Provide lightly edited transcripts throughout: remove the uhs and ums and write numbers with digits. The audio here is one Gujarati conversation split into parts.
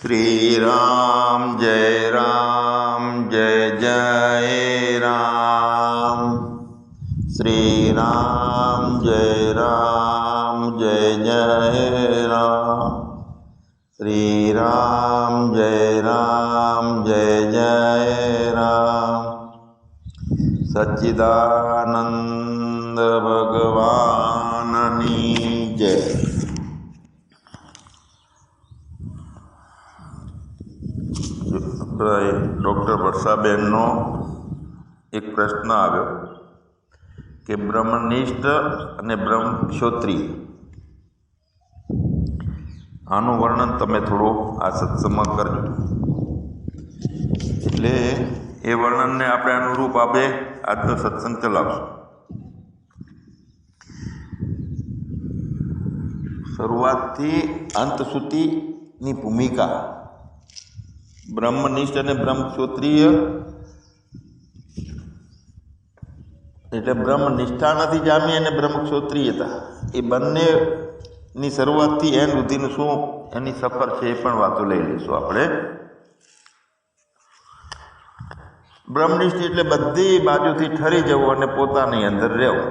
श्री राम जय जय राम। श्री राम जय जय राम। श्री राम जय जय राम। सच्चिदानंद भगवान जय। ડૉક્ટર વર્ષાબેનનો એક પ્રશ્ન આવ્યો કે બ્રહ્મનિષ્ઠ અને બ્રહ્મક્ષોત્રિય આનું વર્ણન તમે થોડું આ સત્સંગમાં કરજો. એટલે એ વર્ણનને આપણે અનુરૂપ આપણે આજનો સત્સંગ ચલાવશું. શરૂઆતથી અંત સુધીની ભૂમિકા બ્રહ્મનિષ્ઠ અને બ્રહ્મક્ષોત્રિય એટલે બ્રહ્મનિષ્ઠા નથી જામી અને બ્રહ્મક્ષોત્રિયતા, એ બંનેની શરૂઆતથી એન્ડ સુધીનું શું એની સફર છે એ પણ વાતો લઈ લઈશું આપણે. બ્રહ્મનિષ્ઠ એટલે બધી બાજુથી ઠરી જવું અને પોતાની અંદર રહેવું.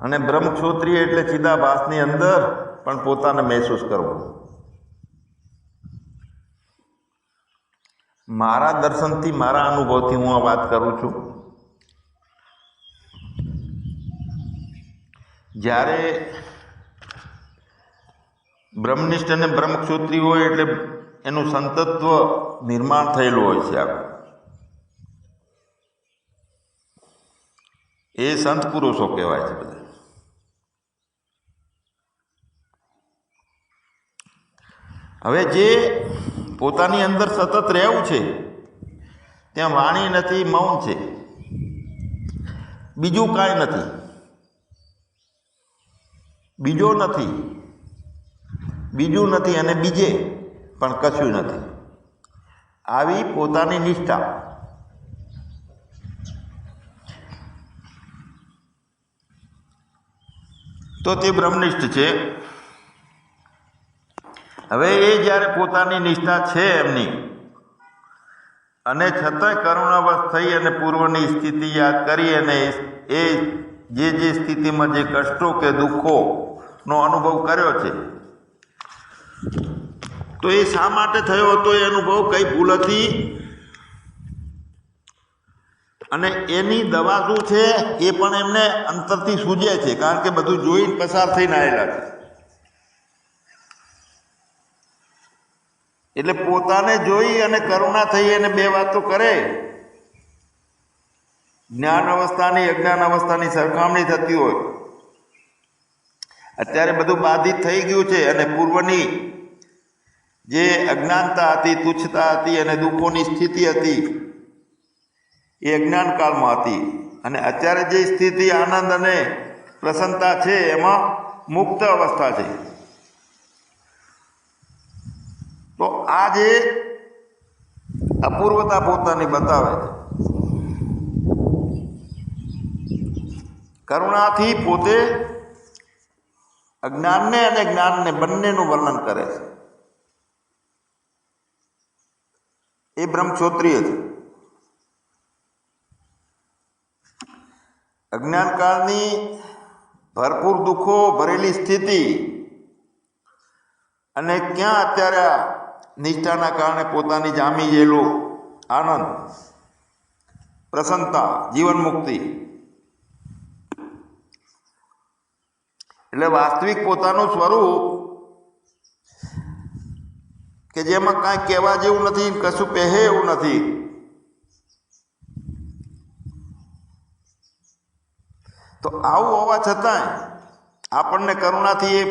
અને બ્રહ્મક્ષોત્રિય એટલે ચિદાભાસની અંદર પણ પોતાને મહેસૂસ કરવો. મારા દર્શનથી, મારા અનુભવથી હું આ વાત કરું છું. જ્યારે બ્રહ્મનિષ્ઠ અને બ્રહ્મક્ષોત્રિય હોય એટલે એનું સંતત્વ નિર્માણ થયેલું હોય છે. એ સંત પુરુષો કહેવાય છે બધા. હવે જે પોતાની અંદર સતત રહેવું છે ત્યાં વાણી નથી, મૌન છે, બીજું કાંઈ નથી, બીજું નથી અને બીજે પણ કશું નથી. આવી પોતાની નિષ્ઠા તો તે બ્રહ્મનિષ્ઠ છે. હવે એ જ્યારે પોતાની નિષ્ઠા છે એમની અને છતાંય કરુણાવશ થઈ અને પૂર્વની સ્થિતિ યાદ કરી અને એ જે સ્થિતિમાં જે કષ્ટો કે દુઃખોનો અનુભવ કર્યો છે તો એ શા માટે થયો હતો, એ અનુભવ કઈ ભૂલ હતી અને એની દવા શું છે એ પણ એમને અંતરથી સૂઝે છે, કારણ કે બધું જોઈને પસાર થઈને આવેલા છે. એટલે પોતાને જોઈ અને કરુણા થઈ અને બે વાતો કરે. જ્ઞાન અવસ્થાની અજ્ઞાન અવસ્થાની સરખામણી થતી હોય. અત્યારે બધું બાધિત થઈ ગયું છે અને પૂર્વની જે અજ્ઞાનતા હતી, તુચ્છતા હતી અને દુઃખોની સ્થિતિ હતી એ અજ્ઞાન કાળમાં હતી. અને અત્યારે જે સ્થિતિ આનંદ અને પ્રસન્નતા છે એમાં મુક્ત અવસ્થા છે. તો આ જે અપૂર્વતા પોતાની બતાવે છે, કરુણાથી પોતે અજ્ઞાનને અને જ્ઞાનને બંનેનું વર્ણન કરે છે. એ બ્રહ્મક્ષોત્રિય છે. અજ્ઞાનકાળની ભરપૂર દુઃખો ભરેલી સ્થિતિ અને ક્યાં અત્યારે નિષ્ઠાના કારણે પોતાની જામી ગયેલો આનંદ, પ્રસન્નતા, જીવન મુક્તિ. એટલે વાસ્તવિક પોતાનું સ્વરૂપ કે જેમાં કાંઈ કહેવા જેવું નથી, કશું પહેરે એવું નથી. તો આવું હોવા છતાંય આપણને કરુણાથી એ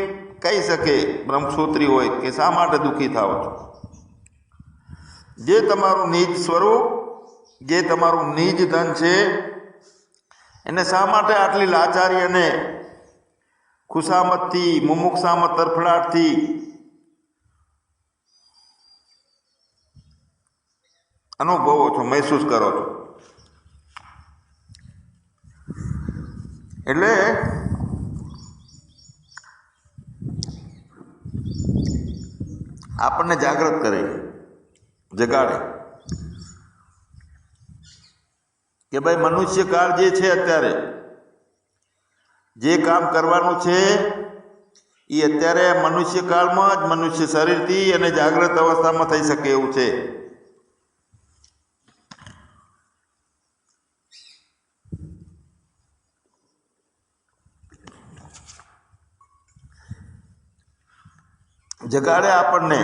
કહી શકે બ્રહ્મક્ષોત્રિય હોય કે શા માટે દુઃખી થાવ છો. જે તમારું નિજ સ્વરૂપ, જે તમારું નિજ ધન છે એને શા માટે આટલી લાચારી અને ખુશામતથી, મુમુક્ષામાં તરફડાટથી અનુભવો છો, મહેસૂસ કરો છો. એટલે આપણને જાગૃત કરે, જગાડે કે ભાઈ મનુષ્ય કાળ જે છે અત્યારે જે કામ કરવાનું છે એ અત્યારે મનુષ્ય કાળમાં જ મનુષ્ય શરીરથી અને જાગ્રત અવસ્થામાં થઈ શકે એવું છે. જગાડે આપણને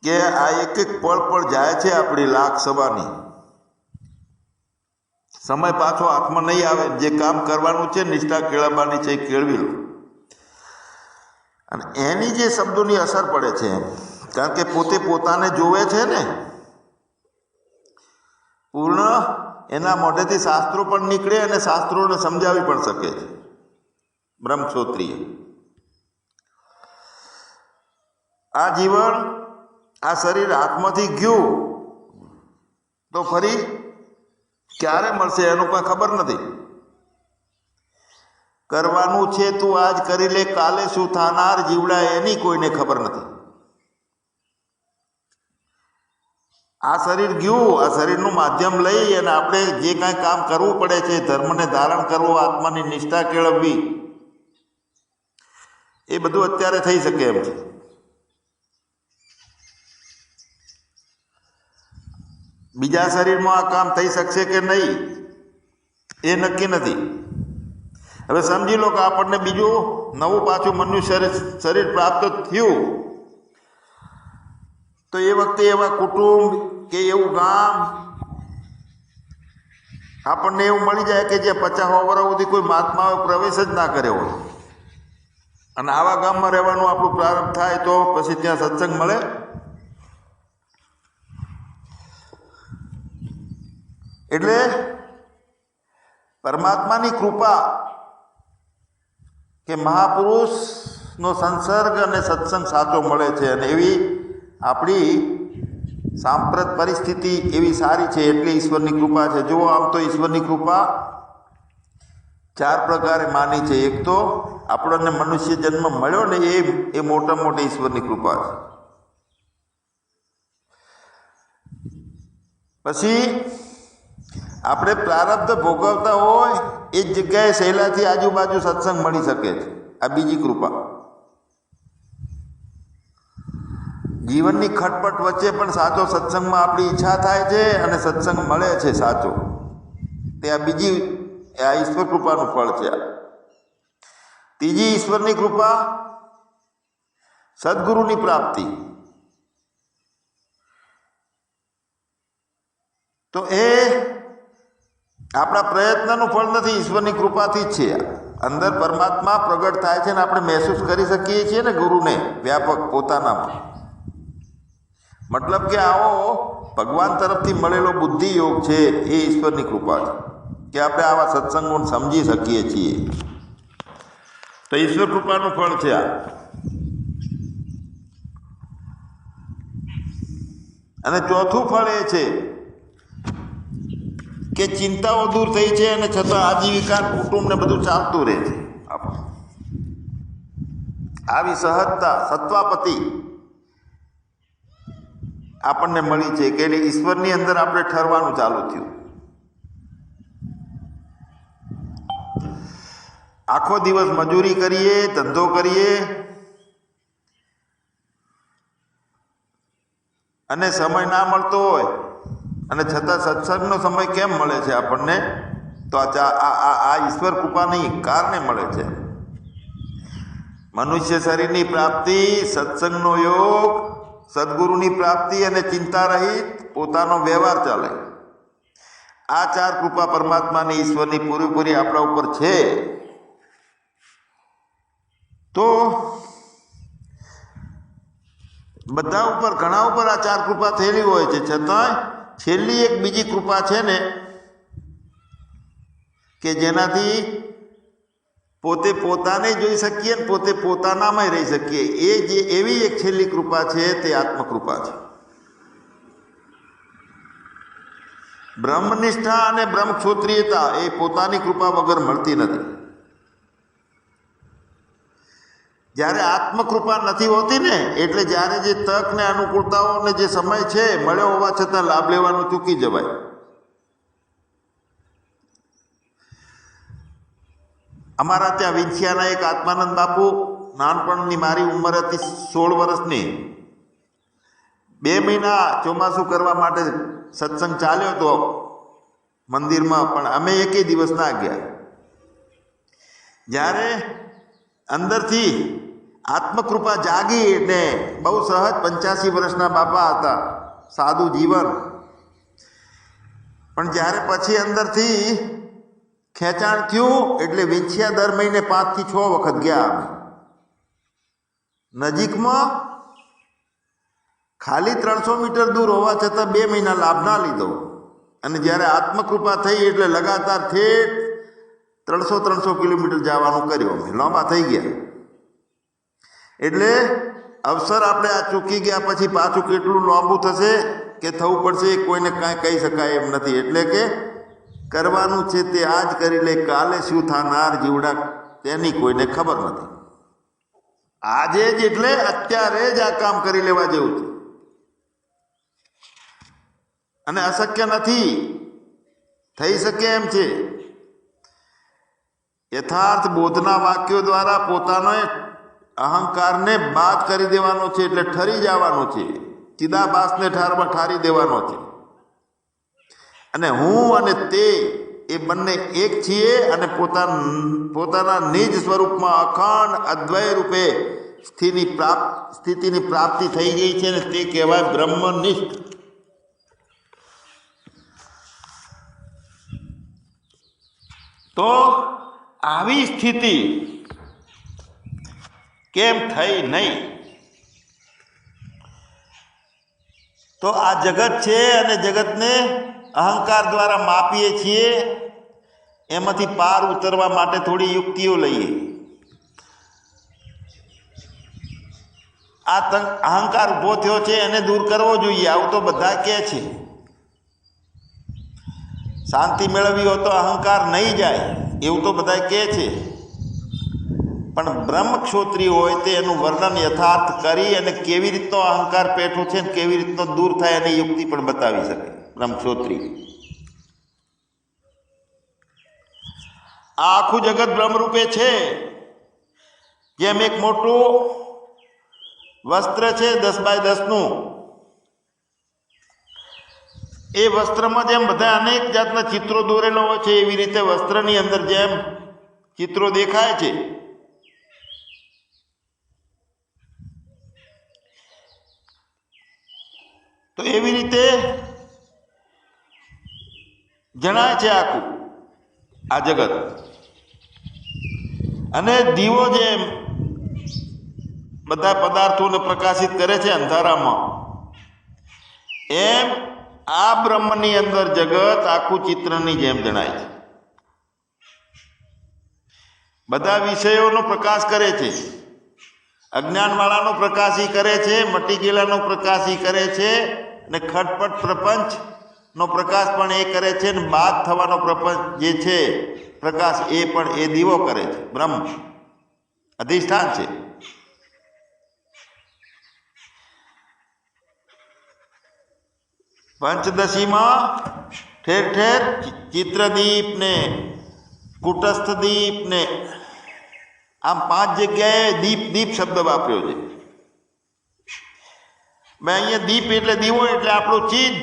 કે આ એક એક પળ પળ જાય છે, આપણી લાખ સવાની સમય પાછો હાથમાં નહીં આવે. જે કામ કરવાનું છે નિષ્ઠા કેળવવાની છે એ કેળવી લો. અને એની જે શબ્દોની અસર પડે છે, કારણ કે પોતે પોતાને જોવે છે ને પૂર્ણ, એના મોઢેથી શાસ્ત્રો પણ નીકળે અને શાસ્ત્રોને સમજાવી પણ શકે છે બ્રહ્મક્ષોત્રિય. આ જીવન, આ શરીર હાથમાંથી ગયું તો ફરી ક્યારે મળશે એનું કોઈ ખબર નથી. કરવાનું છે તું આજ કરી લે, કાલે શું થનાર જીવડા એની કોઈને ખબર નથી. આ શરીર ગયું, આ શરીરનું માધ્યમ લઈ અને આપણે જે કાંઈ કામ કરવું પડે છે, ધર્મને ધારણ કરવો, આત્માની નિષ્ઠા કેળવવી, એ બધું અત્યારે થઈ શકે એમ છે. બીજા શરીરમાં આ કામ થઈ શકશે કે નહીં એ નક્કી નથી. હવે સમજી લો કે આપણને બીજું નવું પાછું મનુષ્ય શરીર પ્રાપ્ત થયું તો એ વખતે એવા કુટુંબ કે એવું ગામ આપણને એવું મળી જાય કે જે 50 વર્ષ સુધી કોઈ મહાત્માએ પ્રવેશ જ ના કર્યો હોય, અને આવા ગામમાં રહેવાનું આપણું પ્રારંભ થાય તો પછી ત્યાં સત્સંગ મળે. એટલે પરમાત્માની કૃપા કે મહાપુરુષનો સંસર્ગ અને સત્સંગ સાચો મળે છે, અને એવી આપણી સાંપ્રત પરિસ્થિતિ એવી સારી છે એટલે ઈશ્વરની કૃપા છે. જુઓ, આમ તો ઈશ્વરની કૃપા 4 પ્રકારે માની છે. એક તો આપણને મનુષ્ય જન્મ મળ્યો ને એ મોટા મોટી ઈશ્વરની કૃપા છે. પછી આપણે પ્રારબ્ધ ભોગવતા હોય એ જ જગ્યાએ સહેલાથી આજુબાજુ સત્સંગ મળી શકે છે, આ બીજી કૃપા. જીવનની ખટપટ વચ્ચે પણ સાચો સત્સંગમાં આપણી ઈચ્છા થાય છે અને સત્સંગ મળે છે સાચો, તે આ બીજી આ ઈશ્વર કૃપાનું ફળ છે. ત્રીજી ઈશ્વરની કૃપા સદગુરુની પ્રાપ્તિ. તો એ આપણા પ્રયત્નનું ફળ નથી, ઈશ્વરની કૃપાથી જ છે. અંદર પરમાત્મા પ્રગટ થાય છે અને આપણે મહેસૂસ કરી શકીએ છીએ ને ગુરુને વ્યાપક પોતાનામાં. મતલબ કે આવો ભગવાન તરફથી મળેલો બુદ્ધિ યોગ છે એ ઈશ્વરની કૃપા છે કે આપણે આવા સત્સંગોને સમજી શકીએ છીએ. તો ઈશ્વર કૃપાનું ફળ છે આ. અને ચોથું ફળ એ છે કે ચિંતાઓ દૂર થઈ છે અને છતાં આજીવિકા, કુટુંબ ને બધું ચાલતું રહે છે. આવી સહજતા, સત્વાપતિ આપણને મળી છે કે એટલે ઈશ્વરની અંદર આપણે ઠરવાનું ચાલુ થયું. આખો દિવસ મજૂરી કરીએ, ધંધો કરીએ અને સમય ના મળતો હોય અને છતાં સત્સંગનો સમય કેમ મળે છે આપણને? તો આ ઈશ્વર કૃપાની કારણે મળે છે. મનુષ્ય શરીરની પ્રાપ્તિ, સત્સંગનો યોગ, સદગુરુની પ્રાપ્તિ અને ચિંતા રહિત પોતાનો વ્યવહાર ચાલે. આ 4 કૃપા પરમાત્માની, ઈશ્વરની પૂરેપૂરી આપણા ઉપર છે. તો બધા ઉપર, ઘણા ઉપર આ 4 કૃપા થયેલી હોય છે, છતાંય છેલ્લી એક બીજી કૃપા છે ને કે જેનાથી પોતે પોતાને જોઈ શકીએ ને પોતે પોતાનામાં રહી શકીએ. એ જે એવી એક છેલ્લી કૃપા છે તે આત્મકૃપા છે. બ્રહ્મનિષ્ઠા અને બ્રહ્મક્ષોત્રિયતા એ પોતાની કૃપા વગર મળતી નથી. જ્યારે આત્મકૃપા નથી હોતી ને એટલે જ્યારે જે તક ને અનુકૂળતાઓ ને જે સમય છે મળ્યો હોવા છતાં લાભ લેવાનું ચૂકી જવાય. અમારા ત્યાં વિંછિયાના એક આત્માનંદ બાપુ, નાનપણની મારી ઉંમર હતી 16 વર્ષની, 2 મહિના ચોમાસું કરવા માટે સત્સંગ ચાલ્યો હતો મંદિરમાં, પણ અમે એકેય દિવસ ના ગયા. જ્યારે અંદરથી આત્મકૃપા જાગી એટલે બહુ સહજ, 85 વર્ષના બાપા હતા, સાદું જીવન, પણ જ્યારે પછી અંદરથી ખેંચાણ થયું એટલે વિંછિયા દર મહિને 5 થી 6 વખત ગયા. અમે નજીકમાં ખાલી 300 મીટર દૂર હોવા છતાં 2 મહિના લાભ ના લીધો. અને જ્યારે આત્મકૃપા થઈ એટલે લગાતાર ઠેઠ 300 કિલોમીટર જવાનું કર્યું. અમે લાંબા થઈ ગયા. એટલે અવસર આપણે આ ચૂકી ગયા પછી પાછું કેટલું લાંબુ થશે કે થવું પડશે કોઈને કાંઈ કહી શકાય એમ નથી. એટલે કે કરવાનું છે તે આજ કરી લે, કાલે શું થાનાર જીવડા તેની કોઈને ખબર નથી. આજે જ એટલે અત્યારે જ આ કામ કરી લેવા જેવું છે અને અશક્ય નથી, થઈ શકે એમ છે. યથાર્થ બોધના વાક્યો દ્વારા પોતાનો અહંકારને બાદ કરી દેવાનો છે, એટલે ઠરી જવાનો છે, ચિદાભાસને ઠારી દેવાનો છે. અને હું અને તે એ બંને એક છીએ અને પોતાના નિજ સ્વરૂપમાં અખંડ અદ્વય રૂપે સ્થિતિની પ્રાપ્તિ થઈ ગઈ છે, અને તે કહેવાય બ્રહ્મનિષ્ઠ. તો આવી સ્થિતિ કેમ થઈ નહીં? તો આ જગત છે અને જગતને અહંકાર દ્વારા માપીએ છીએ, એમાંથી પાર ઉતરવા માટે થોડી યુક્તિઓ લઈએ. આ અહંકાર ઊભો થયો છે એને દૂર કરવો જોઈએ, આવું તો બધા કહે છે. શાંતિ મેળવવી હોય તો અહંકાર નહીં જાય એવું તો બધા કહે છે, પણ બ્રહ્મક્ષોત્રી હોય તે એનું વર્ણન યથાર્થ કરી અને કેવી રીતનો અહંકાર પેઠો છે ને કેવી રીતનો દૂર થાય એની યુક્તિ પણ બતાવી શકે બ્રહ્મક્ષોત્રી. આ આખું જગત બ્રહ્મરૂપે છે. જેમ એક મોટું વસ્ત્ર છે 10 બાય 10નું, એ વસ્ત્રમાં જેમ બધા અનેક જાતના ચિત્રો દોરેલા હોય છે, એવી રીતે વસ્ત્રની અંદર જેમ ચિત્રો દેખાય છે, તો એવી રીતે જણાય છે આખું આ જગત. અને દીવો જેમ બધા પદાર્થોને પ્રકાશિત કરે છે અંધારામાં, એમ આ બ્રહ્મની અંદર જગત આખું ચિત્રની જેમ જણાય છે. બધા વિષયોનો પ્રકાશ કરે છે, અજ્ઞાનવાળાનો પ્રકાશી કરે છે, મટી ગયેલાનો પ્રકાશી કરે છે, અને ખટપટ પ્રપંચનો પ્રકાશ પણ એ કરે છે, અને બાદ થવાનો પ્રપંચ જે છે પ્રકાશ એ પણ એ દીવો કરે છે. બ્રહ્મ અધિષ્ઠાન છે. પંચદશીમાં ઠેર ઠેર ચિત્રદીપ ને કુટસ્થ દીપ ને આમ 5 જગ્યાએ દીપ દીપ શબ્દ વાપર્યો છે. મેં અહીંયા દીપ એટલે દીવો એટલે આપણું ચિત્ત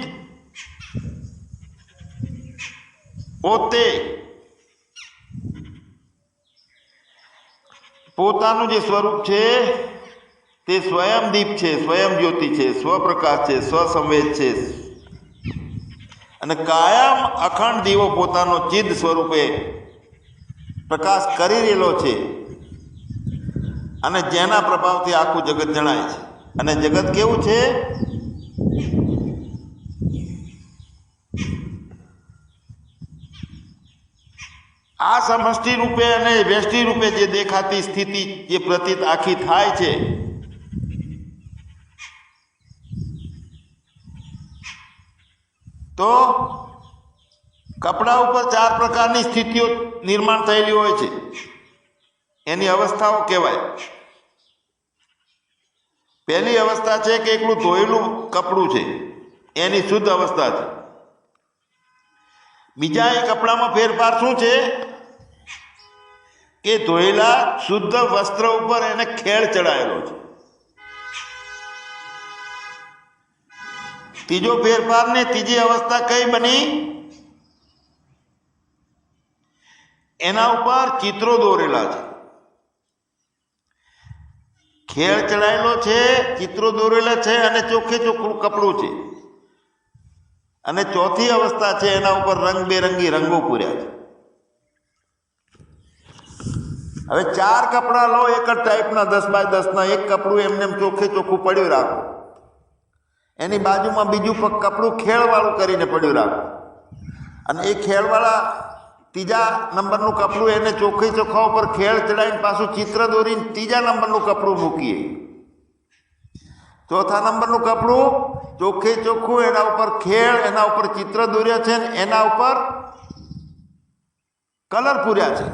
પોતે પોતાનું જે સ્વરૂપ છે તે સ્વયં દીપ છે, સ્વયં જ્યોતિ છે, સ્વપ્રકાશ છે, સ્વસંવેદ છે, અને કાયમ અખંડ દીવો પોતાનો ચિદ સ્વરૂપે પ્રકાશ કરી રહેલો છે, અને જેના પ્રભાવથી આખું જગત જણાય છે. અને જગત કેવું છે? આ સમષ્ટિ રૂપે અને વ્યષ્ટિ રૂપે જે દેખાતી સ્થિતિ જે પ્રતીત આખી થાય છે, તો કપડા ઉપર 4 પ્રકારની સ્થિતિઓ નિર્માણ થયેલી હોય છે, એની અવસ્થાઓ કહેવાય. પહેલી અવસ્થા છે કે એકલું ધોયેલું કપડું છે, એની શુદ્ધ અવસ્થા છે. બીજા એ કપડામાં ફેરફાર શું છે કે ધોયેલા શુદ્ધ વસ્ત્ર ઉપર એને ખેળ ચડાયેલો છે. ત્રીજો ફેરફાર ને ત્રીજી અવસ્થા કઈ બની? એના ઉપર ચિત્રો દોરેલા છે, ખેળ ચડાયેલો છે, ચિત્રો દોરેલા છે અને ચોખ્ખે ચોખ્ખું કપડું છે. અને ચોથી અવસ્થા છે એના ઉપર રંગબેરંગી રંગો પૂર્યા છે. હવે 4 કપડા લો, એક જ ટાઈપના 10 બાય 10ના, એક કપડું એમને ચોખ્ખે ચોખ્ખું પડ્યું રાખો, એની બાજુમાં બીજું કપડું ખેળવાળું કરીને પડ્યું રાખો, અને એ ખેળવાળા ત્રીજા નંબરનું કપડું એને ચોખ્ખી ચોખ્ખા ઉપર ખેળ ચડાવીને પાછું ચિત્ર દોરીને ત્રીજા નંબરનું કપડું મૂકીએ. ચોથા નંબરનું કપડું ચોખ્ખે ચોખ્ખું, એના ઉપર ખેળ, એના ઉપર ચિત્ર દોર્યા છે, એના ઉપર કલર પૂર્યા છે.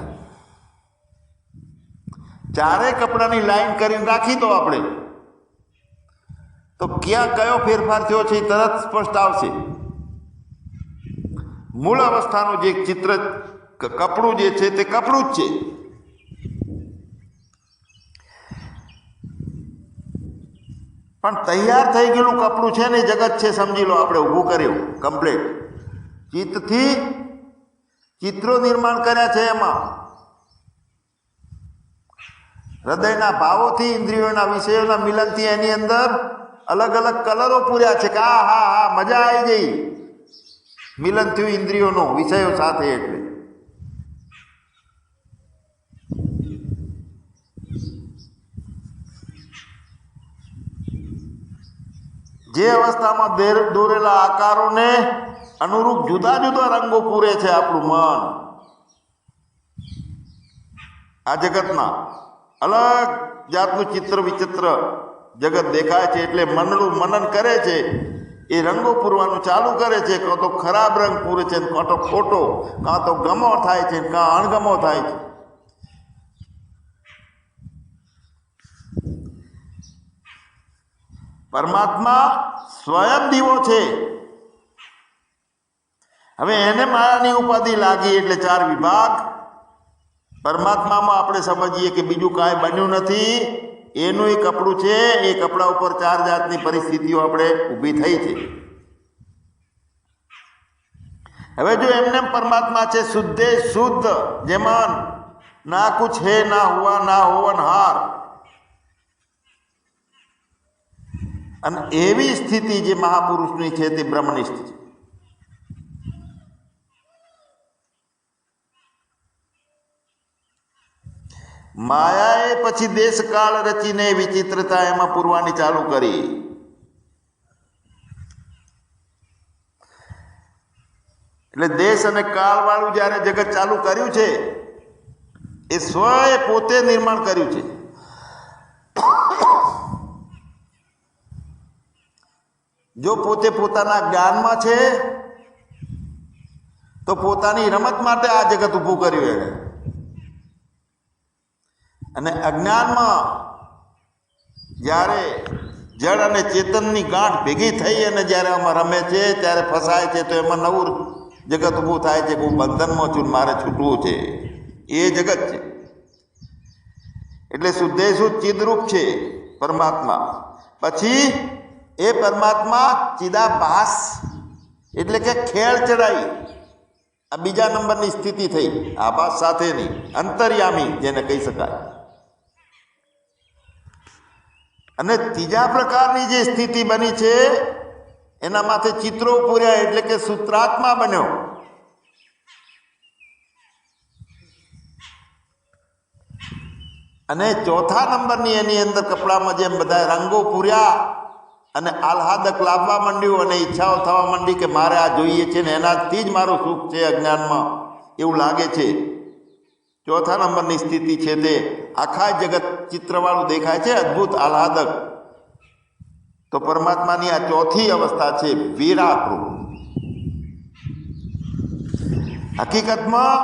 4 કપડાની લાઈન કરીને રાખી દો આપણે, તો ક્યાં કયો ફેરફાર થયો છે એ તરત સ્પષ્ટ આવશે. મૂળ અવસ્થાનું જે ચિત્ર કપડું જે છે તે કપડું જ છે. પણ તૈયાર થઈ ગયેલું કપડું છે ને જગત છે, સમજી લો, આપણે ઊભું કર્યું કમ્પ્લીટ. ચિત્તથી ચિત્રો નિર્માણ કર્યા છે, એમાં હૃદયના ભાવોથી, ઇન્દ્રિયોના વિષયોના મિલનથી એની અંદર અલગ અલગ કલરો પૂર્યા છે કે આ હા હા મજા આવી ગઈ. મિલન થયું ઇન્દ્રિયોનું વિષયો સાથે. એટલે જે અવસ્થામાં દોરેલા આકારોને અનુરૂપ જુદા જુદા રંગો પૂરે છે આપણું મન. આ જગતના અલગ જાતનું ચિત્ર વિચિત્ર જગત દેખાય છે, એટલે મનનું મનન કરે છે, એ રંગો પૂરવાનું ચાલુ કરે છે. કાં તો ખરાબ રંગ પૂરે છે, કાં તો ખોટો, કાં તો ગમો થાય છે, કાં અણગમો થાય છે. પરમાત્મા સ્વયં દીવો છે. હવે એને માયાની ઉપાધિ લાગી એટલે 4 વિભાગ. પરમાત્મામાં આપણે સમજીએ કે બીજું કાંઈ બન્યું નથી, એનું એ કપડું છે. એ કપડા ઉપર 4 જાતની પરિસ્થિતિઓ આપણે ઊભી થઈ છે. હવે જો એમને પરમાત્મા છે શુદ્ધે શુદ્ધ, જેમાં ના કુછ હે ના હુआ ના હોવનહાર, અને એવી સ્થિતિ જે મહાપુરુષની છે તે બ્રહ્મનિષ્ઠ છે. માયાએ પછી દેશકાળ રચીને વિચિત્રતા એમાં પૂરવાની ચાલુ કરી. એટલે દેશ અને કાળ વાળું જ્યારે જગત ચાલુ કર્યું છે એ સ્વએ પોતે નિર્માણ કર્યું છે. જો પોતે પોતાના જ્ઞાનમાં છે તો પોતાની રમત માટે આ જગત ઊભું કર્યું એને, અને અજ્ઞાનમાં જ્યારે જળ અને ચેતનની ગાંઠ ભેગી થઈ અને જ્યારે આમાં રમે છે ત્યારે ફસાય છે, તો એમાં નવું જગત ઊભું થાય છે કે હું બંધનમાં છું, મારે છૂટવું છે. એ જગત છે. એટલે શુદ્ધે શુદ્ધ ચિદરૂપ છે પરમાત્મા. પછી એ પરમાત્મા ચિદાભાસ એટલે કે ખેળ ચડાઈ, આ બીજા નંબરની સ્થિતિ થઈ, આભાસ સાથેની અંતર્યામી જેને કહી શકાય. અને ત્રીજા પ્રકારની જે સ્થિતિ બની છે એના માથે ચિત્રો પૂર્યા એટલે કે સૂત્રાત્મા બન્યો. અને ચોથા નંબરની એની અંદર કપડામાં જેમ બધા રંગો પૂર્યા અને આહ્લાદક લાવવા માંડ્યું અને ઈચ્છાઓ થવા માંડી કે મારે આ જોઈએ છે ને એનાથી જ મારું સુખ છે અજ્ઞાનમાં, એવું લાગે છે. ચોથા નંબરની સ્થિતિ છે તે આખા જગત ચિત્રવાળું દેખાય છે, અદ્ભુત આહ્લાદક. તો પરમાત્માની આ ચોથી અવસ્થા છે વિરાગરૂપ. હકીકતમાં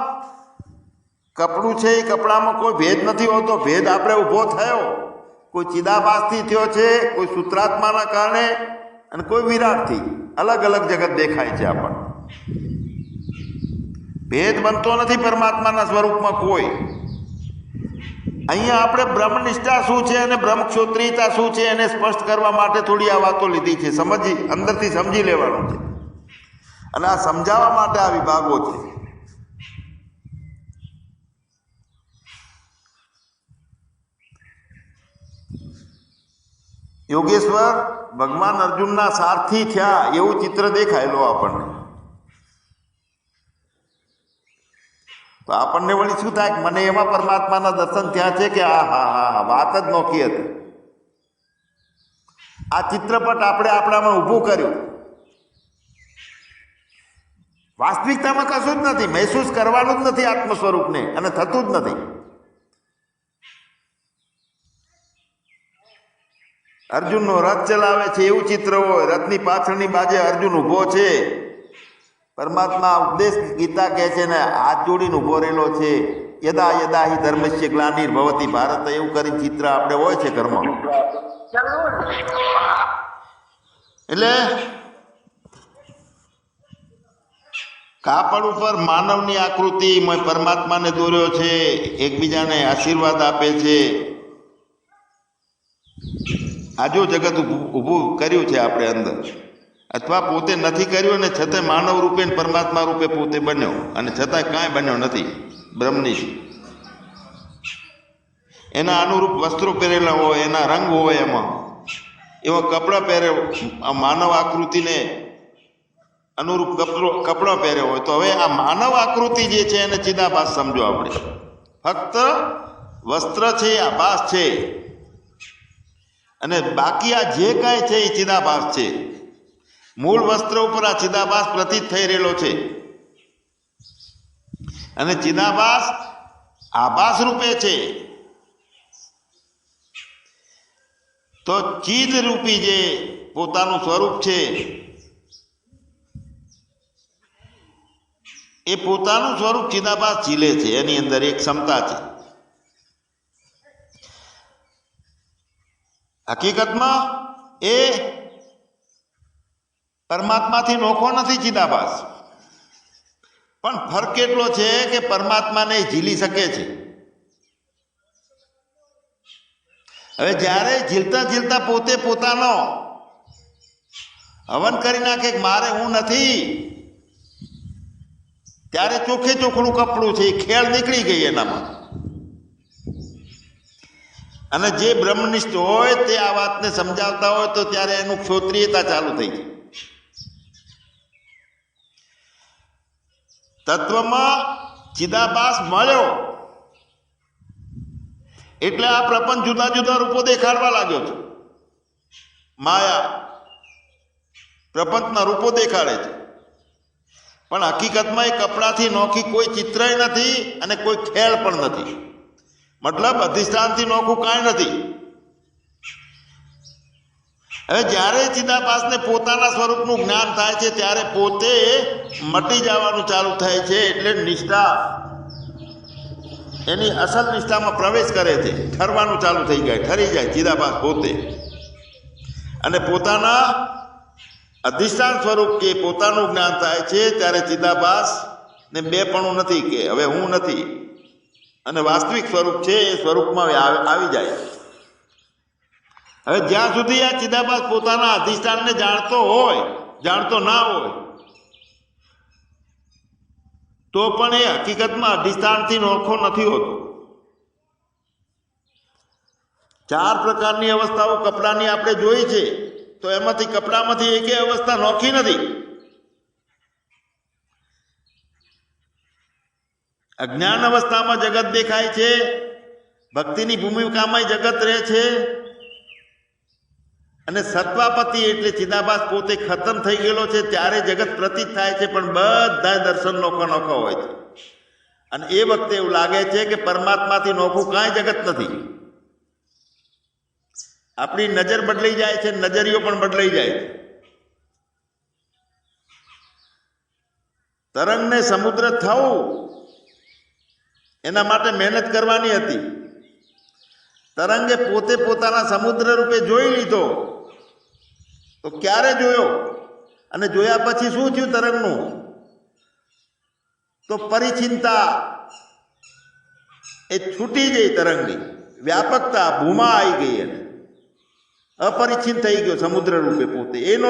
કપડું છે એ કપડામાં કોઈ ભેદ નથી હોતો. ભેદ આપણે ઊભો થયો કોઈ ચિદાભાસથી થયો છે, કોઈ સૂત્રાત્માના કારણે, અને કોઈ વિરાટથી. અલગ અલગ જગત દેખાય છે આપણને. ભેદ બનતો નથી પરમાત્માના સ્વરૂપમાં કોઈ. અહીંયા આપણે બ્રહ્મનિષ્ઠા શું છે અને બ્રહ્મક્ષોત્રિયતા શું છે એને સ્પષ્ટ કરવા માટે થોડી આ વાતો લીધી છે. અંદરથી સમજી લેવાનું છે, અને આ સમજાવવા માટે આ વિભાગો છે. યોગેશ્વર ભગવાન અર્જુનના સારથી થયા એવું ચિત્ર દેખાયેલું આપણને. તો આપણને વળી શું થાય કે મને એવા પરમાત્માના દર્શન થયા છે કે આ વાત જ નોખી હતી. આ ચિત્રપટ આપણે આપણામાં ઊભું કર્યું. વાસ્તવિકતામાં કશું જ નથી, મહેસૂસ કરવાનું જ નથી આત્મ સ્વરૂપને, અને થતું જ નથી. અર્જુનનો રથ ચલાવે છે એવું ચિત્ર હોય, રથની પાછળની બાજુ અર્જુન ઊભો છે. પરમાત્મા ઉપદેશ ગીતા કહે છે ને, હાથ જોડીને ઊભો રહેલો છે. યદા યદા હિ ધર્મસ્ય ગ્લાનિર્ભવતિ ભારત, એવું કરી ચિત્ર આપણે હોય છે ઘરમાં. એટલે કાપડ ઉપર માનવની આકૃતિ પરમાત્માને દોર્યો છે, એકબીજાને આશીર્વાદ આપે છે. આ જો જગત ઊભું કર્યું છે આપણે અંદર, અથવા પોતે નથી કર્યું અને છતાંય માનવ રૂપે પરમાત્મા રૂપે પોતે બન્યો, અને છતાંય કાંઈ બન્યો નથી. બ્રહ્મનિષ્ઠ એના અનુરૂપ વસ્ત્રો પહેરેલા હોય, એના રંગ હોય, એમાં એવા કપડાં પહેરે, માનવ આકૃતિને અનુરૂપ કપડાં પહેર્યા હોય. તો હવે આ માનવ આકૃતિ જે છે એને ચિદાભાસ સમજો આપણે. ફક્ત વસ્ત્ર છે, આભાસ છે, અને બાકી આ જે કાંઈ છે એ ચિદાભાસ છે. મૂળ વસ્ત્ર ઉપર આ ચિદાભાસ પ્રતીત થઈ રહેલો છે, અને ચિદાભાસ આભાસ રૂપે છે. તો ચિદ રૂપી જે પોતાનું સ્વરૂપ છે એ પોતાનું સ્વરૂપ ચિદાભાસ ઝીલે છે. એની અંદર એક ક્ષમતા છે. હકીકતમાં એ પરમાત્માથી નોખો નથી ચિદાભાસ, પણ ફરક એટલો છે કે પરમાત્માને ઝીલી શકે છે. હવે જ્યારે ઝીલતા ઝીલતા પોતે પોતાનો હવન કરી નાખે કે મારે હું નથી, ત્યારે ચોખ્ખે ચોખ્ખું કપડું છે, એ ખેળ નીકળી ગઈ એનામાં. અને જે બ્રહ્મનિષ્ઠ હોય તે આ વાતને સમજાવતા હોય તો ત્યારે એનું ક્ષોત્રિયતા ચાલુ થઈ જાય. તત્વમાં ચિદાભાસ મળ્યો એટલે આ પ્રપંચ જુદા જુદા રૂપો દેખાડવા લાગ્યો છે. માયા પ્રપંચના રૂપો દેખાડે છે, પણ હકીકતમાં એ કપડાથી નોખી કોઈ ચિત્રય નથી અને કોઈ ખેલ પણ નથી. મતલબ અધિષ્ઠાનથી નોખું કાંઈ નથી. હવે જ્યારે ચિદાભાસને પોતાના સ્વરૂપનું જ્ઞાન થાય છે ત્યારે પોતે મટી જવાનું ચાલુ થાય છે. એટલે નિષ્ઠા એની અસલ નિષ્ઠામાં પ્રવેશ કરે છે, ઠરવાનું ચાલુ થઈ જાય, ઠરી જાય ચિદાભાસ પોતે. અને પોતાના અધિષ્ઠાન સ્વરૂપ કે પોતાનું જ્ઞાન થાય છે ત્યારે ચિદાભાસ ને બેપણું નથી કે હવે હું નથી, અને વાસ્તવિક સ્વરૂપ છે એ સ્વરૂપમાં આવી જાય. હવે જ્યાં સુધી આ ચિદાભાસ પોતાના અધિષ્ઠાનને જાણતો ના હોય તો પણ એ હકીકતમાં અધિષ્ઠાનથી નોખો નથી હોતો. 4 પ્રકારની અવસ્થાઓ કપડાની આપણે જોઈ છે, તો એમાંથી કપડામાંથી એકેય અવસ્થા નોખી નથી. અજ્ઞાન અવસ્થામાં જગત દેખાય છે, ભક્તિની ભૂમિકામાં જગત રહે છે, અને સત્વાપતિ એટલે ચિદાભાસ પોતે ખતમ થઈ ગયેલો છે ત્યારે જગત પ્રતીત થાય છે. પણ બધા દર્શન નોખા નોખા હોય છે, અને એ વખતે એવું લાગે છે કે પરમાત્માથી નોખું કાંઈ જગત નથી. આપણી નજર બદલાઈ જાય છે, નજરિયો પણ બદલાઈ જાય છે. તરંગને સમુદ્ર થવું એના માટે મહેનત કરવાની હતી, તરંગે પોતે પોતાના સમુદ્ર રૂપે જોઈ લીધો. તો ક્યારે જોયો અને જોયા પછી શું થયું તરંગનું? તો પરિચિંતા એ છૂટી ગઈ, તરંગની વ્યાપકતા ભૂમા આવી ગઈ એને અપરિચિત થઈ ગયો સમુદ્ર રૂપે પોતે. એનો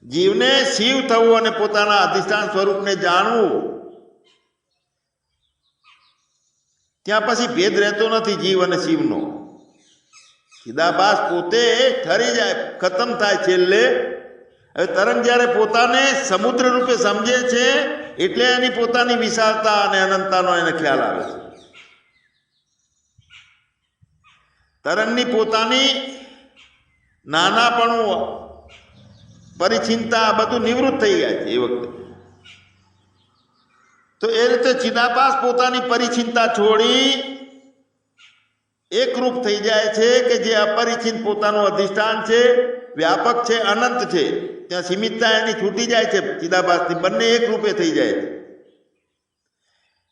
જીવને શિવ થવું અને પોતાના અધિષ્ઠાન સ્વરૂપને જાણવું, ત્યાં પછી ભેદ રહેતો નથી જીવ અને શિવનો. ચિદાભાસ પોતે ઠરી જાય, ખતમ થાય છેલ્લે. હવે તરંગ જ્યારે પોતાને સમુદ્ર રૂપે સમજે છે એટલે એની પોતાની વિશાળતા અને અનંતતાનો એને ખ્યાલ આવે છે. તરંગની પોતાની નાનાપણું, પરિચિંતા બધું નિવૃત્ત થઈ જાય છે એ વખતે. તો એ રીતે ચિદાભાસ પોતાની પરિચિંતા છોડી એકરૂપ થઈ જાય છે કે જે અપરિચિત પોતાનું અધિષ્ઠાન છે, વ્યાપક છે, અનંત છે, ત્યાં સીમિતતા એની છૂટી જાય છે. ચિદાભાસથી બંને એક રૂપે થઈ જાય છે.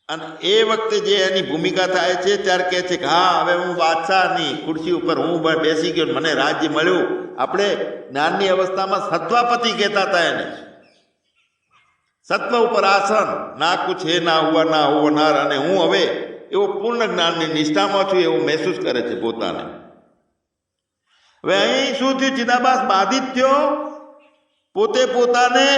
અને એ વખતે જે એની ભૂમિકા થાય છે ત્યારે કહે છે કે હા, હવે હું બાદશાહની ખુરશી ઉપર હું બેસી ગયો, મને રાજ્ય મળ્યું. આપણે જ્ઞાનની અવસ્થામાં સત્વાપતિ કહેતા હતા એને. સત્વ ઉપર આસન, ના કુછ હે ના હુઆ ના હોનાર. અને હું હવે એવો પૂર્ણ જ્ઞાનની નિષ્ઠામાં છું એવું મહેસૂસ કરે છે પોતાને. હવે અહીં શું થયું? ચિદાભાસ બાધિત થયો. પોતે પોતાને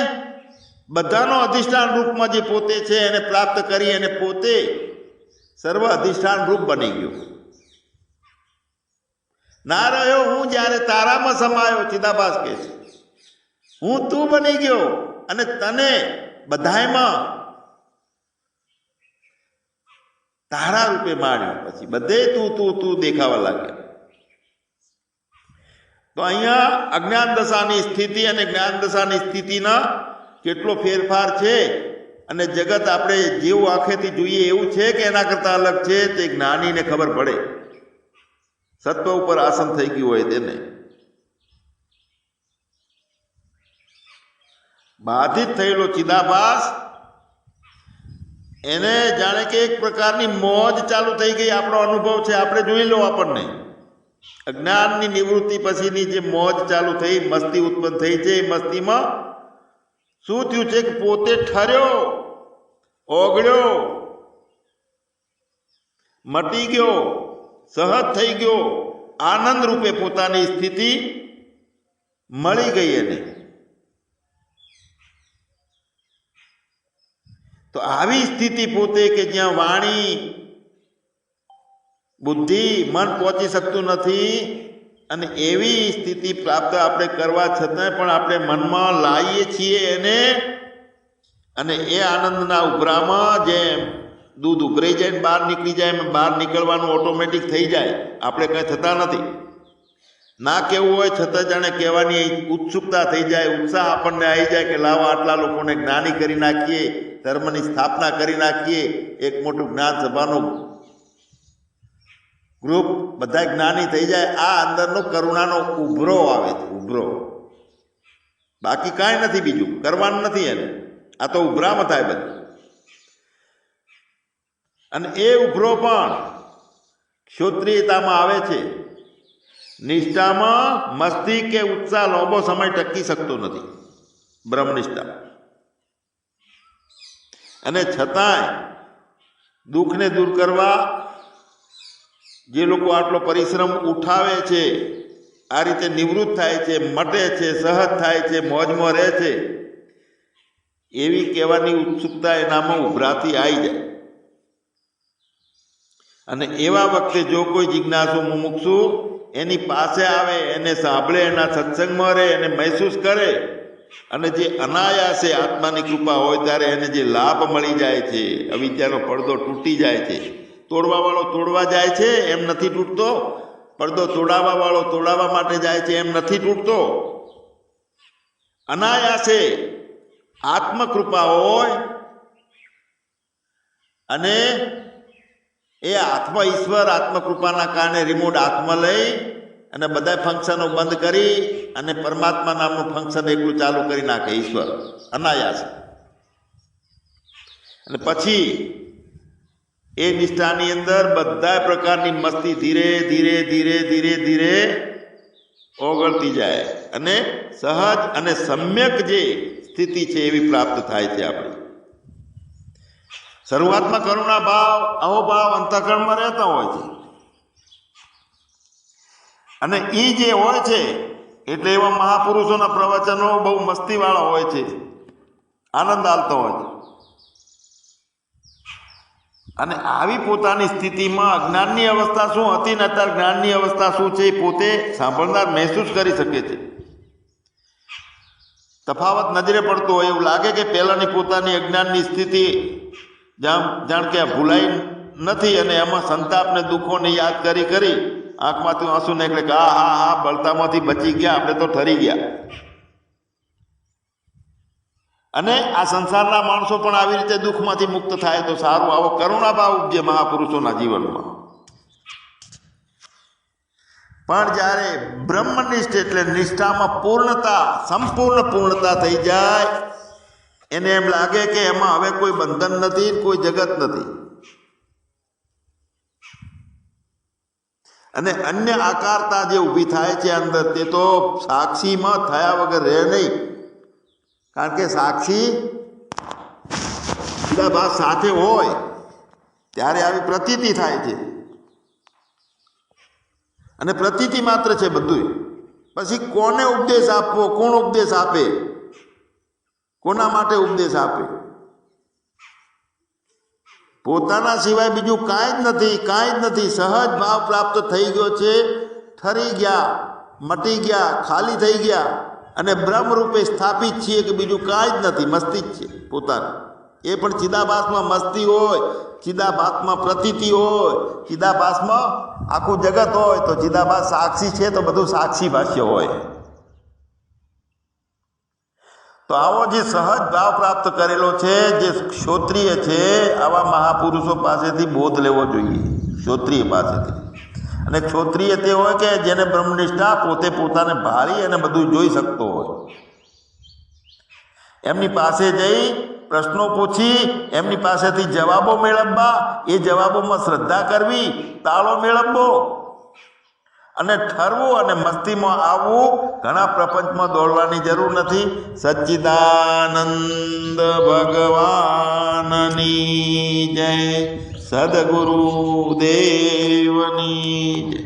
બધાનો અધિષ્ઠાન રૂપમાં જે પોતે છે એને પ્રાપ્ત કરી અને પોતે સર્વ અધિષ્ઠાન રૂપ બની ગયો. ના રહ્યો હું જ્યારે તારામાં સમાયો. ચિદાભાસ કહે છે હું તું બની ગયો અને તને બધાયમાં તારા રૂપે માણ્યો. પછી બધે તું તું તું દેખાવા લાગ્યા. તો અહીંયા અજ્ઞાન દશાની સ્થિતિ અને જ્ઞાન દશાની સ્થિતિના કેટલો ફેરફાર છે. અને જગત આપણે જેવું આંખેથી જોઈએ એવું છે કે એના કરતાં અલગ છે, તે જ્ઞાનીને ખબર પડે. સત્વ ઉપર આસન થઈ ગયું હોય તેને. બાધિત થયેલો ચિદાભાસ એને જાણે કે એક પ્રકારની મોજ ચાલુ થઈ ગઈ. આપણો અનુભવ છે, આપણે જોઈ લો. આપણને અજ્ઞાનની નિવૃત્તિ પછીની જે મોજ ચાલુ થઈ, મસ્તી ઉત્પન્ન થઈ છે, એ મસ્તીમાં શું થયું છે કે પોતે ઠર્યો, ઓગળ્યો, મટી ગયો, સહજ થઈ ગયો. આનંદ રૂપે પોતાની સ્થિતિ મળી ગઈ એને. તો આવી સ્થિતિ પોતે કે જ્યાં વાણી, બુદ્ધિ, મન પહોંચી શકતું નથી, અને એવી સ્થિતિ પ્રાપ્ત આપણે કરવા છતાં પણ આપણે મનમાં લાવીએ છીએ એને. અને એ આનંદના ઉભરામાં જેમ દૂધ ઉભરાઈ જાય બહાર નીકળી જાય, એમ બહાર નીકળવાનું ઓટોમેટિક થઈ જાય. આપણે કંઈ થતા નથી. ના કહેવું હોય છતાં જાણે કહેવાની ઉત્સુકતા થઈ જાય, ઉત્સાહ આપણને આવી જાય કે લાવો આટલા લોકોને જ્ઞાની કરી નાખીએ, ધર્મની સ્થાપના કરી નાખીએ, એક મોટું જ્ઞાન સભાનું ગ્રુપ, બધા જ્ઞાની થઈ જાય. આ અંદરનો કરુણાનો ઉભરો આવે છે, ઉભરો. બાકી કાંઈ નથી, બીજું કરવાનું નથી એને. આ તો ઉભરામાં થાય બધું. અને એ ઉભરો પણ ક્ષોત્રિયતામાં આવે છે. નિષ્ઠામાં મસ્તી કે ઉત્સાહ લાંબો સમય ટકી શકતો નથી, બ્રહ્મનિષ્ઠા. અને છતાંય દુઃખને દૂર કરવા જે લોકો આટલો પરિશ્રમ ઉઠાવે છે, આ રીતે નિવૃત્ત થાય છે, મટે છે, સહજ થાય છે, મોજમાં રહે છે, એવી કહેવાની ઉત્સુકતા એનામાં ઉભરાતી આવી જાય. અને એવા વખતે જો કોઈ જિજ્ઞાસુ મુમુક્ષુ એની પાસે આવે, એને સાંભળે, એના સત્સંગમાં રહે, એને મહેસૂસ કરે, અને જે અનાયાસે આત્માની કૃપા હોય ત્યારે એને જે લાભ મળી જાય છે, અવિદ્યાનો પડદો તૂટી જાય છે. તોડવાવાળો તોડવા જાય છે એમ નથી તૂટતો, પડદો તોડાવવાવાળો તોડાવવા માટે જાય છે એમ નથી તૂટતો. અનાયાસે આત્મકૃપા હોય અને એ આત્મા ઈશ્વર આત્મકૃપાના કારણે રિમોટ હાથમાં લઈ અને બધા ફંક્શનો બંધ કરી અને પરમાત્મા નામનું ફંક્શન એકલું ચાલુ કરી નાખે ઈશ્વર અનાયાસ. અને પછી એ નિષ્ઠાની અંદર બધા પ્રકારની મસ્તી ધીરે ધીરે ધીરે ધીરે ધીરે ઓગળતી જાય અને સહજ અને સમ્યક જે સ્થિતિ છે એવી પ્રાપ્ત થાય છે. આપણી શરૂઆતમાં કરુણા ભાવ અહોભાવ અંતઃકરણમાં રહેતા હોય છે અને એ જે હોય છે એટલે એવા મહાપુરુષોના પ્રવચનો બહુ મસ્તીવાળા હોય છે, આનંદ આવતો હોય છે. અને આવી પોતાની સ્થિતિમાં અજ્ઞાનની અવસ્થા શું હતી ને અત્યારે જ્ઞાનની અવસ્થા શું છે એ પોતે સાંભળનાર મહેસૂસ કરી શકે છે. તફાવત નજરે પડતો હોય એવું લાગે કે પહેલાંની પોતાની અજ્ઞાનની સ્થિતિ જાણ કે ભૂલાઈ નથી અને એમાં સંતાપને દુઃખોને યાદ કરી કરી આંખમાંથી આંસુ નીકળે કે હા બળતામાંથી બચી ગયા, આપણે તો ઠરી ગયા. અને આ સંસારના માણસો પણ આવી રીતે દુઃખમાંથી મુક્ત થાય તો સારું. આવો કરુણાભાવ ઉપજે મહાપુરુષોના જીવનમાં. પણ જ્યારે બ્રહ્મનિષ્ઠ એટલે નિષ્ઠામાં પૂર્ણતા, સંપૂર્ણ પૂર્ણતા થઈ જાય, એને એમ લાગે કે એમાં હવે કોઈ બંધન નથી, કોઈ જગત નથી અને અન્ય આકારતા જે ઊભી થાય છે અંદર, તે તો સાક્ષીમાં થયા વગર રહે નહીં. કારણ કે સાક્ષી ચિદાભાસ સાથે હોય ત્યારે આવી પ્રતીતિ થાય છે અને પ્રતીતિ માત્ર છે બધું. પછી કોને ઉપદેશ આપવો, કોણ ઉપદેશ આપે, કોના માટે ઉપદેશ આપે? પોતાના સિવાય બીજું કાંઈ જ નથી, કાંઈ જ નથી. સહજ ભાવ પ્રાપ્ત થઈ ગયો છે, ઠરી ગયા, મટી ગયા, ખાલી થઈ ગયા અને બ્રહ્મરૂપે સ્થાપિત છીએ કે બીજું કાંઈ જ નથી, મસ્તી જ છે પોતાની. એ પણ ચિદાભાસમાં મસ્તી હોય, ચિદાભાસમાં પ્રતીતિ હોય, ચિદાભાસમાં આખું જગત હોય તો ચિદાભાસ સાક્ષી છે તો બધું સાક્ષી ભાષ્ય હોય. તો આવો જે સહજ ભાવ પ્રાપ્ત કરેલો છે, જે ક્ષોત્રિય છે, આવા મહાપુરુષો પાસેથી બોધ લેવો જોઈએ, ક્ષોત્રિય પાસેથી. અને ક્ષોત્રિય તે હોય કે જેને બ્રહ્મનિષ્ઠા, પોતે પોતાને ભાળી અને બધું જોઈ શકતો હોય. એમની પાસે જઈ પ્રશ્નો પૂછી એમની પાસેથી જવાબો મેળવવા, એ જવાબોમાં શ્રદ્ધા કરવી, તાળો મેળવવો અને ઠરવું અને મસ્તીમાં આવવું. ઘણા પ્રપંચમાં દોડવાની જરૂર નથી. સચ્ચિદાનંદ ભગવાનની જય, સદગુરુ દેવની જય.